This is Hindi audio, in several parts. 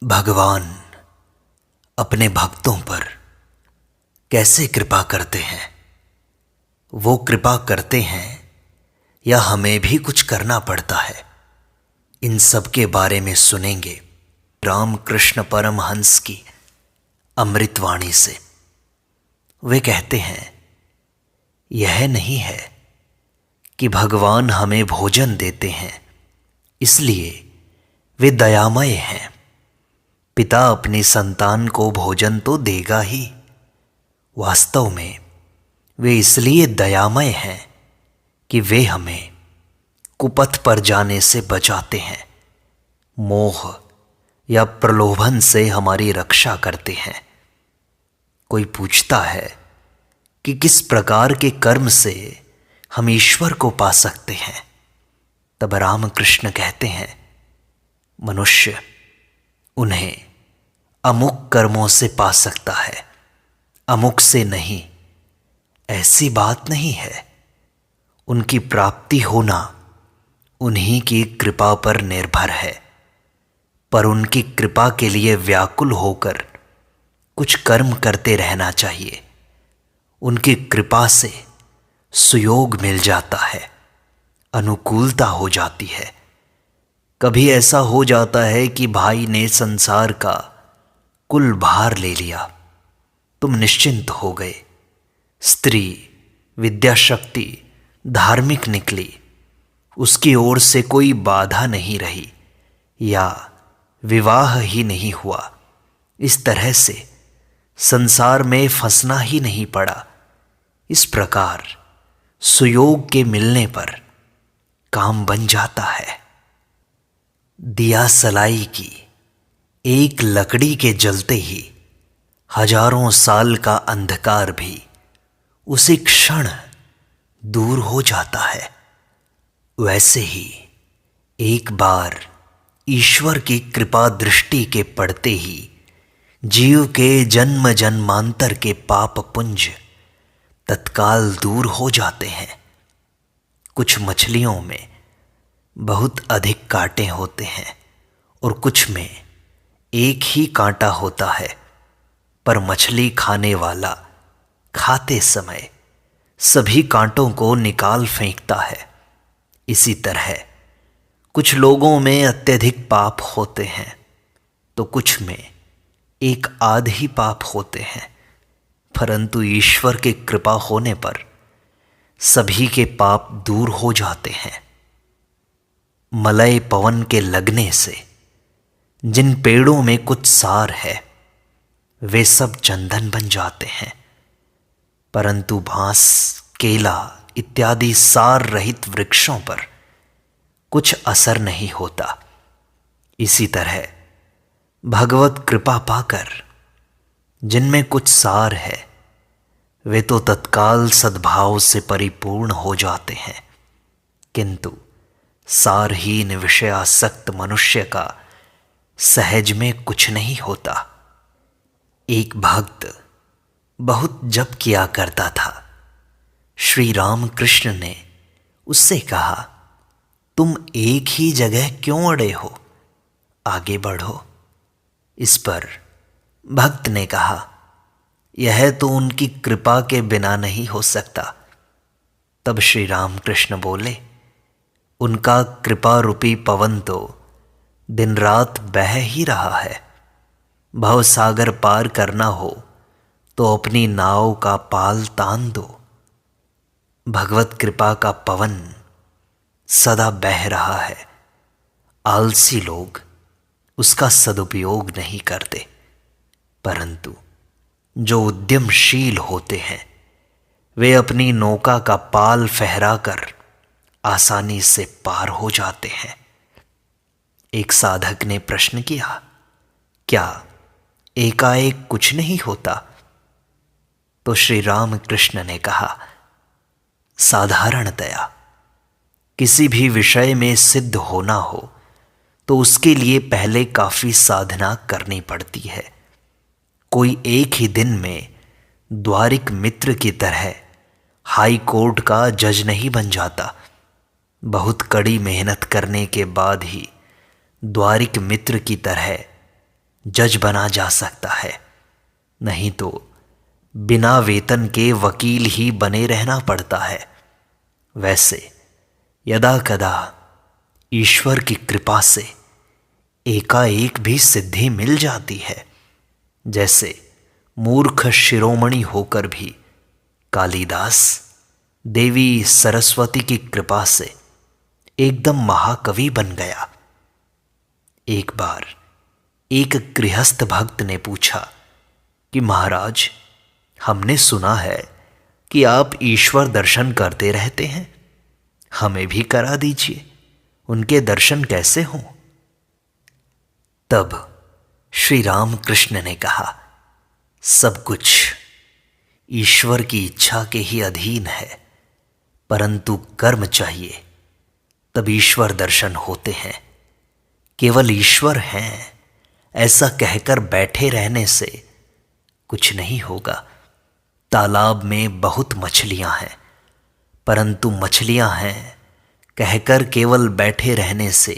भगवान अपने भक्तों पर कैसे कृपा करते हैं। वो कृपा करते हैं या हमें भी कुछ करना पड़ता है, इन सब के बारे में सुनेंगे रामकृष्ण परमहंस की अमृतवाणी से। वे कहते हैं, यह नहीं है कि भगवान हमें भोजन देते हैं इसलिए वे दयामय हैं। पिता अपनी संतान को भोजन तो देगा ही, वास्तव में वे इसलिए दयामय हैं कि वे हमें कुपथ पर जाने से बचाते हैं, मोह या प्रलोभन से हमारी रक्षा करते हैं। कोई पूछता है कि किस प्रकार के कर्म से हम ईश्वर को पा सकते हैं, तब रामकृष्ण कहते हैं, मनुष्य उन्हें अमुक कर्मों से पा सकता है, अमुक से नहीं। ऐसी बात नहीं है। उनकी प्राप्ति होना उन्हीं की कृपा पर निर्भर है, पर उनकी कृपा के लिए व्याकुल होकर कुछ कर्म करते रहना चाहिए। उनकी कृपा से सुयोग मिल जाता है, अनुकूलता हो जाती है। कभी ऐसा हो जाता है कि भाई ने संसार का कुल भार ले लिया, तुम निश्चिंत हो गए। स्त्री विद्या शक्ति धार्मिक निकली, उसकी ओर से कोई बाधा नहीं रही या विवाह ही नहीं हुआ। इस तरह से संसार में फंसना ही नहीं पड़ा। इस प्रकार सुयोग के मिलने पर काम बन जाता है। दिया सलाई की एक लकड़ी के जलते ही हजारों साल का अंधकार भी उसी क्षण दूर हो जाता है। वैसे ही एक बार ईश्वर की कृपा दृष्टि के पड़ते ही जीव के जन्म जन्मांतर के पाप पुंज तत्काल दूर हो जाते हैं। कुछ मछलियों में बहुत अधिक कांटे होते हैं और कुछ में एक ही कांटा होता है, पर मछली खाने वाला खाते समय सभी कांटों को निकाल फेंकता है। इसी तरह कुछ लोगों में अत्यधिक पाप होते हैं तो कुछ में एक आध ही पाप होते हैं, परंतु ईश्वर की कृपा होने पर सभी के पाप दूर हो जाते हैं। मलय पवन के लगने से जिन पेड़ों में कुछ सार है वे सब चंदन बन जाते हैं, परंतु बांस केला इत्यादि सार रहित वृक्षों पर कुछ असर नहीं होता। इसी तरह भगवत कृपा पाकर जिनमें कुछ सार है वे तो तत्काल सद्भाव से परिपूर्ण हो जाते हैं, किंतु सारहीन विषयासक्त मनुष्य का सहज में कुछ नहीं होता। एक भक्त बहुत जप किया करता था। श्री रामकृष्ण ने उससे कहा, तुम एक ही जगह क्यों अड़े हो, आगे बढ़ो। इस पर भक्त ने कहा, यह तो उनकी कृपा के बिना नहीं हो सकता। तब श्री रामकृष्ण बोले, उनका कृपा रूपी पवन तो दिन रात बह ही रहा है। भवसागर पार करना हो तो अपनी नाव का पाल तान दो। भगवत कृपा का पवन सदा बह रहा है। आलसी लोग उसका सदुपयोग नहीं करते, परंतु जो उद्यमशील होते हैं वे अपनी नौका का पाल फहराकर आसानी से पार हो जाते हैं। एक साधक ने प्रश्न किया, क्या एकाएक कुछ नहीं होता? तो श्री रामकृष्ण ने कहा, साधारणतया किसी भी विषय में सिद्ध होना हो तो उसके लिए पहले काफी साधना करनी पड़ती है। कोई एक ही दिन में द्वारिक मित्र की तरह हाई कोर्ट का जज नहीं बन जाता। बहुत कड़ी मेहनत करने के बाद ही द्वारिक मित्र की तरह जज बना जा सकता है, नहीं तो बिना वेतन के वकील ही बने रहना पड़ता है। वैसे यदा कदा ईश्वर की कृपा से एकाएक भी सिद्धि मिल जाती है। जैसे मूर्ख शिरोमणि होकर भी कालिदास देवी सरस्वती की कृपा से एकदम महाकवि बन गया। एक बार एक गृहस्थ भक्त ने पूछा कि महाराज, हमने सुना है कि आप ईश्वर दर्शन करते रहते हैं, हमें भी करा दीजिए, उनके दर्शन कैसे हों? तब श्री राम कृष्ण ने कहा, सब कुछ ईश्वर की इच्छा के ही अधीन है, परंतु कर्म चाहिए तब ईश्वर दर्शन होते हैं। केवल ईश्वर हैं ऐसा कहकर बैठे रहने से कुछ नहीं होगा। तालाब में बहुत मछलियां हैं, परंतु मछलियां हैं कहकर केवल बैठे रहने से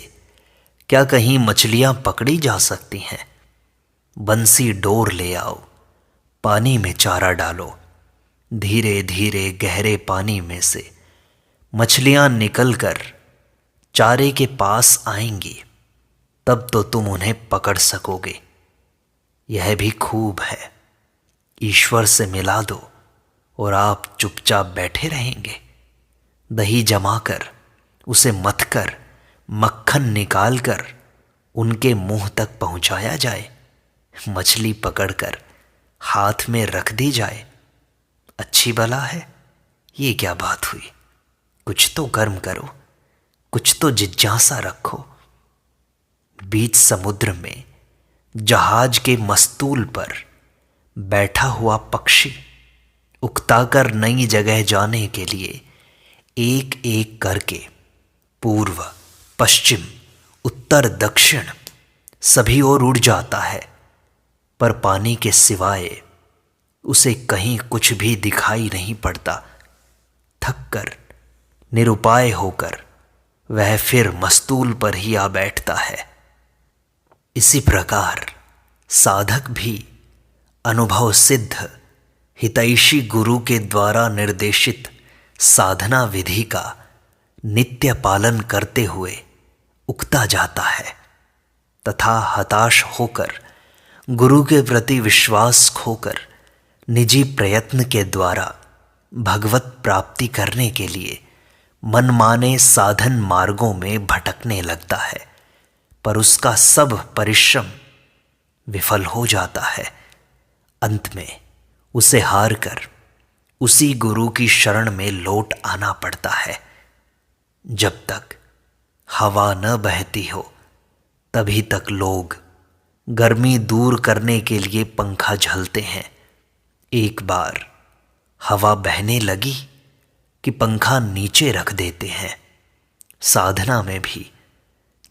क्या कहीं मछलियां पकड़ी जा सकती हैं? बंसी डोर ले आओ, पानी में चारा डालो, धीरे धीरे गहरे पानी में से मछलियां निकलकर चारे के पास आएंगी, तब तो तुम उन्हें पकड़ सकोगे। यह भी खूब है, ईश्वर से मिला दो और आप चुपचाप बैठे रहेंगे। दही जमाकर उसे मथकर मक्खन निकालकर उनके मुंह तक पहुंचाया जाए, मछली पकड़कर हाथ में रख दी जाए। अच्छी भला है, ये क्या बात हुई? कुछ तो कर्म करो, कुछ तो जिज्ञासा रखो। बीच समुद्र में जहाज के मस्तूल पर बैठा हुआ पक्षी उकताकर नई जगह जाने के लिए एक एक करके पूर्व, पश्चिम, उत्तर, दक्षिण सभी ओर उड़ जाता है, पर पानी के सिवाय उसे कहीं कुछ भी दिखाई नहीं पड़ता। थककर, निरुपाय होकर वह फिर मस्तूल पर ही आ बैठता है। इसी प्रकार साधक भी अनुभव सिद्ध हितैषी गुरु के द्वारा निर्देशित साधना विधि का नित्य पालन करते हुए उकता जाता है तथा हताश होकर, गुरु के प्रति विश्वास खोकर निजी प्रयत्न के द्वारा भगवत प्राप्ति करने के लिए मनमाने साधन मार्गों में भटकने लगता है, पर उसका सब परिश्रम विफल हो जाता है। अंत में उसे हार कर उसी गुरु की शरण में लौट आना पड़ता है। जब तक हवा न बहती हो तभी तक लोग गर्मी दूर करने के लिए पंखा झलते हैं। एक बार हवा बहने लगी कि पंखा नीचे रख देते हैं। साधना में भी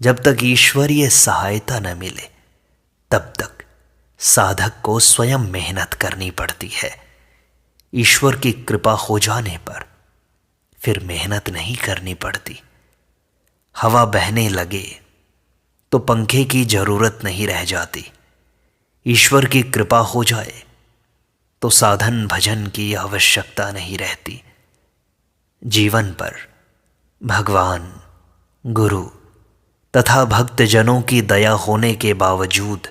जब तक ईश्वरीय सहायता न मिले तब तक साधक को स्वयं मेहनत करनी पड़ती है। ईश्वर की कृपा हो जाने पर फिर मेहनत नहीं करनी पड़ती। हवा बहने लगे तो पंखे की जरूरत नहीं रह जाती। ईश्वर की कृपा हो जाए तो साधन भजन की आवश्यकता नहीं रहती। जीवन पर भगवान, गुरु तथा भक्तजनों की दया होने के बावजूद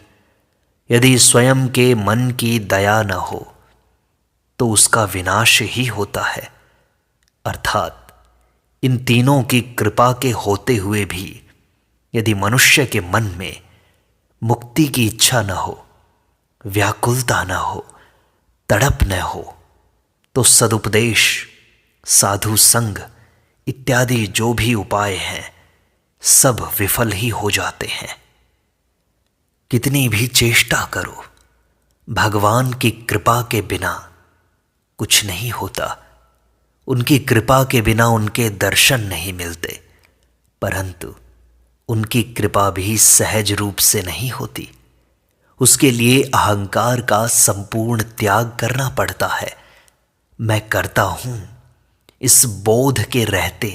यदि स्वयं के मन की दया न हो तो उसका विनाश ही होता है। अर्थात इन तीनों की कृपा के होते हुए भी यदि मनुष्य के मन में मुक्ति की इच्छा न हो, व्याकुलता न हो, तड़प न हो, तो सदुपदेश, साधु संग इत्यादि जो भी उपाय हैं सब विफल ही हो जाते हैं। कितनी भी चेष्टा करो, भगवान की कृपा के बिना कुछ नहीं होता। उनकी कृपा के बिना उनके दर्शन नहीं मिलते, परंतु उनकी कृपा भी सहज रूप से नहीं होती। उसके लिए अहंकार का संपूर्ण त्याग करना पड़ता है। मैं करता हूं, इस बोध के रहते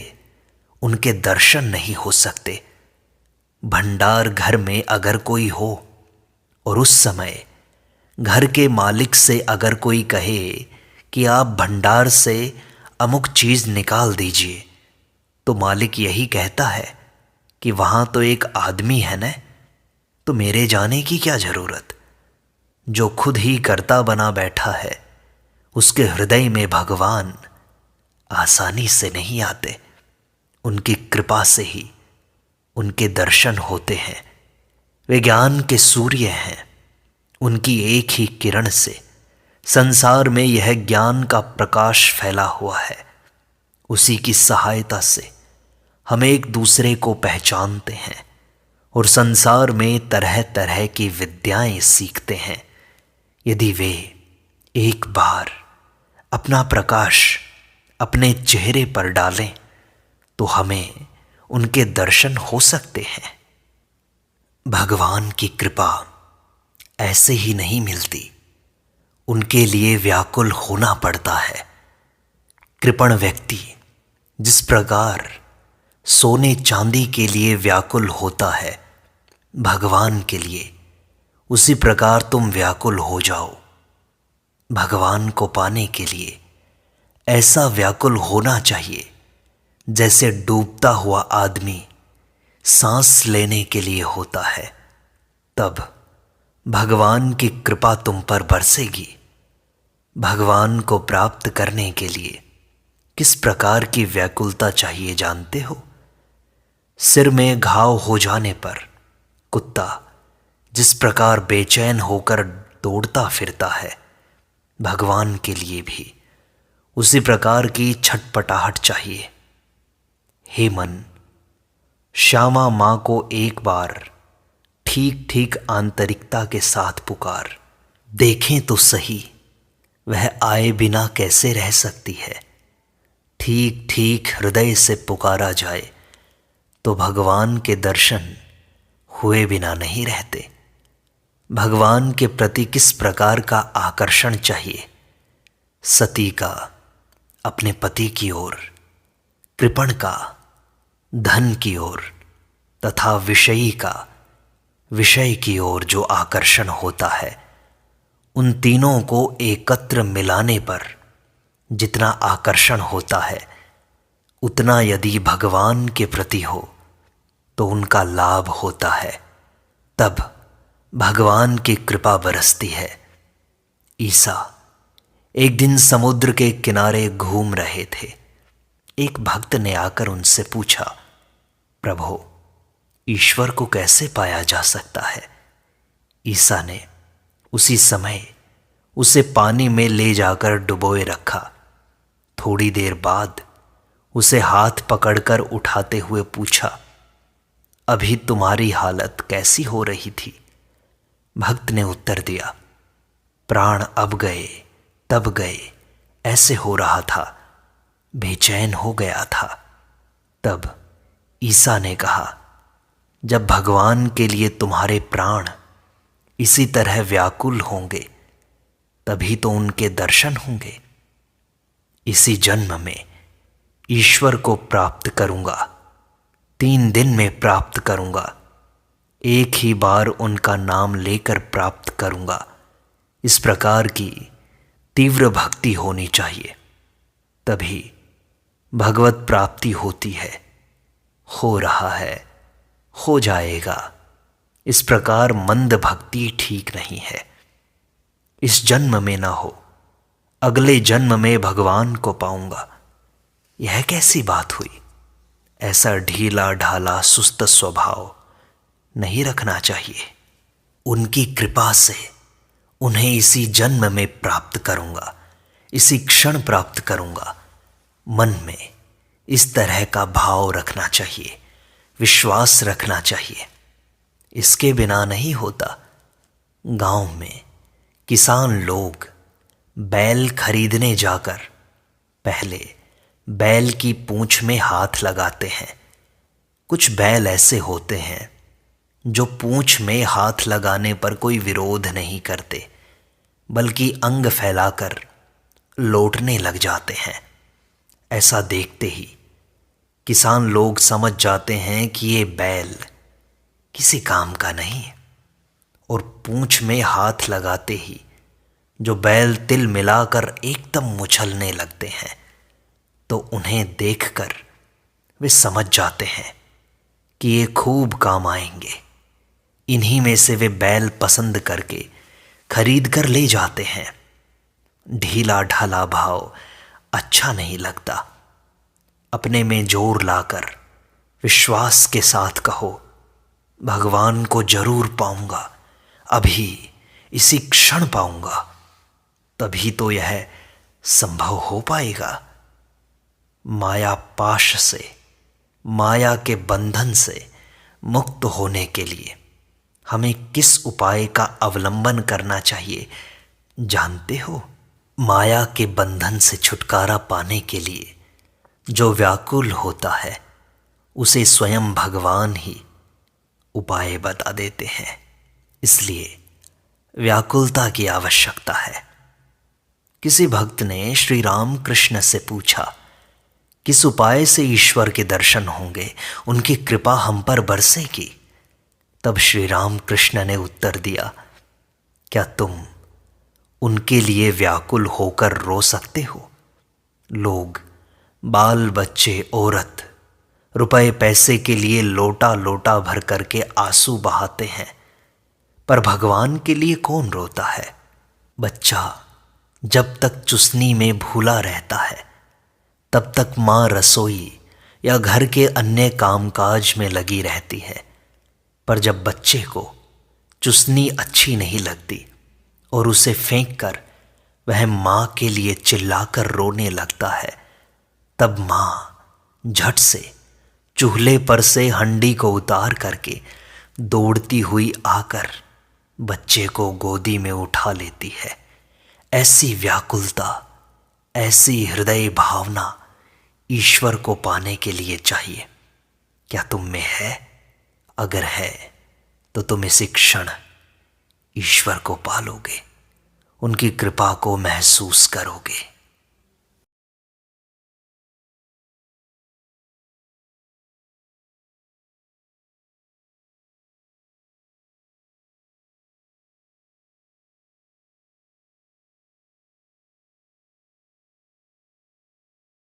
उनके दर्शन नहीं हो सकते। भंडार घर में अगर कोई हो और उस समय घर के मालिक से अगर कोई कहे कि आप भंडार से अमुक चीज़ निकाल दीजिए, तो मालिक यही कहता है कि वहाँ तो एक आदमी है न, तो मेरे जाने की क्या ज़रूरत। जो खुद ही कर्ता बना बैठा है, उसके हृदय में भगवान आसानी से नहीं आते। उनकी कृपा से ही उनके दर्शन होते हैं। वे ज्ञान के सूर्य हैं। उनकी एक ही किरण से संसार में यह ज्ञान का प्रकाश फैला हुआ है। उसी की सहायता से हम एक दूसरे को पहचानते हैं और संसार में तरह तरह की विद्याएं सीखते हैं। यदि वे एक बार अपना प्रकाश अपने चेहरे पर डालें तो हमें उनके दर्शन हो सकते हैं। भगवान की कृपा ऐसे ही नहीं मिलती, उनके लिए व्याकुल होना पड़ता है। कृपण व्यक्ति जिस प्रकार सोने चांदी के लिए व्याकुल होता है भगवान के लिए, उसी प्रकार तुम व्याकुल हो जाओ। भगवान को पाने के लिए ऐसा व्याकुल होना चाहिए जैसे डूबता हुआ आदमी सांस लेने के लिए होता है। तब भगवान की कृपा तुम पर बरसेगी। भगवान को प्राप्त करने के लिए किस प्रकार की व्याकुलता चाहिए जानते हो? सिर में घाव हो जाने पर कुत्ता जिस प्रकार बेचैन होकर दौड़ता फिरता है, भगवान के लिए भी उसी प्रकार की छटपटाहट चाहिए। हे मन, श्यामा माँ को एक बार ठीक ठीक आंतरिकता के साथ पुकार। देखें तो सही वह आए बिना कैसे रह सकती है। ठीक ठीक हृदय से पुकारा जाए तो भगवान के दर्शन हुए बिना नहीं रहते। भगवान के प्रति किस प्रकार का आकर्षण चाहिए? सती का अपने पति की ओर, कृपण का धन की ओर तथा विषयी का विषय की ओर जो आकर्षण होता है, उन तीनों को एकत्र मिलाने पर जितना आकर्षण होता है, उतना यदि भगवान के प्रति हो तो उनका लाभ होता है। तब भगवान की कृपा बरसती है। ईसा एक दिन समुद्र के किनारे घूम रहे थे। एक भक्त ने आकर उनसे पूछा, प्रभु, ईश्वर को कैसे पाया जा सकता है? ईसा ने उसी समय उसे पानी में ले जाकर डुबोए रखा। थोड़ी देर बाद उसे हाथ पकड़कर उठाते हुए पूछा, अभी तुम्हारी हालत कैसी हो रही थी? भक्त ने उत्तर दिया, प्राण अब गए तब गए ऐसे हो रहा था, बेचैन हो गया था। तब ईसा ने कहा, जब भगवान के लिए तुम्हारे प्राण इसी तरह व्याकुल होंगे तभी तो उनके दर्शन होंगे। इसी जन्म में ईश्वर को प्राप्त करूंगा, 3 दिन में प्राप्त करूंगा, एक ही बार उनका नाम लेकर प्राप्त करूंगा। इस प्रकार की तीव्र भक्ति होनी चाहिए, तभी भगवत प्राप्ति होती है। हो रहा है, हो जाएगा, इस प्रकार मंद भक्ति ठीक नहीं है। इस जन्म में ना हो, अगले जन्म में भगवान को पाऊंगा, यह कैसी बात हुई? ऐसा ढीला ढाला सुस्त स्वभाव नहीं रखना चाहिए। उनकी कृपा से उन्हें इसी जन्म में प्राप्त करूंगा, इसी क्षण प्राप्त करूंगा। मन में इस तरह का भाव रखना चाहिए, विश्वास रखना चाहिए। इसके बिना नहीं होता। गांव में किसान लोग बैल खरीदने जाकर पहले बैल की पूंछ में हाथ लगाते हैं। कुछ बैल ऐसे होते हैं जो पूंछ में हाथ लगाने पर कोई विरोध नहीं करते, बल्कि अंग फैलाकर लौटने लग जाते हैं। ऐसा देखते ही किसान लोग समझ जाते हैं कि ये बैल किसी काम का नहीं है और पूंछ में हाथ लगाते ही जो बैल तिल मिलाकर एकदम उछलने लगते हैं, तो उन्हें देखकर वे समझ जाते हैं कि ये खूब काम आएंगे। इन्हीं में से वे बैल पसंद करके खरीद कर ले जाते हैं। ढीला ढाला भाव अच्छा नहीं लगता। अपने में जोर लाकर विश्वास के साथ कहो, भगवान को जरूर पाऊंगा, अभी इसी क्षण पाऊंगा, तभी तो यह संभव हो पाएगा। माया पाश से, माया के बंधन से मुक्त होने के लिए हमें किस उपाय का अवलंबन करना चाहिए जानते हो? माया के बंधन से छुटकारा पाने के लिए जो व्याकुल होता है उसे स्वयं भगवान ही उपाय बता देते हैं। इसलिए व्याकुलता की आवश्यकता है। किसी भक्त ने श्री राम कृष्ण से पूछा, किस उपाय से ईश्वर के दर्शन होंगे, उनकी कृपा हम पर बरसेगी? तब श्री राम कृष्ण ने उत्तर दिया, क्या तुम उनके लिए व्याकुल होकर रो सकते हो? लोग, बाल बच्चे, औरत रुपए पैसे के लिए लोटा लोटा भर करके आंसू बहाते हैं, पर भगवान के लिए कौन रोता है? बच्चा जब तक चुसनी में भूला रहता है तब तक माँ रसोई या घर के अन्य कामकाज में लगी रहती है, पर जब बच्चे को चुसनी अच्छी नहीं लगती और उसे फेंक कर वह माँ के लिए चिल्लाकर रोने लगता है, तब माँ झट से चूल्हे पर से हंडी को उतार करके दौड़ती हुई आकर बच्चे को गोदी में उठा लेती है। ऐसी व्याकुलता, ऐसी हृदय भावना ईश्वर को पाने के लिए चाहिए। क्या तुम में है? अगर है तो तुम इसी क्षण ईश्वर को पालोगे, उनकी कृपा को महसूस करोगे।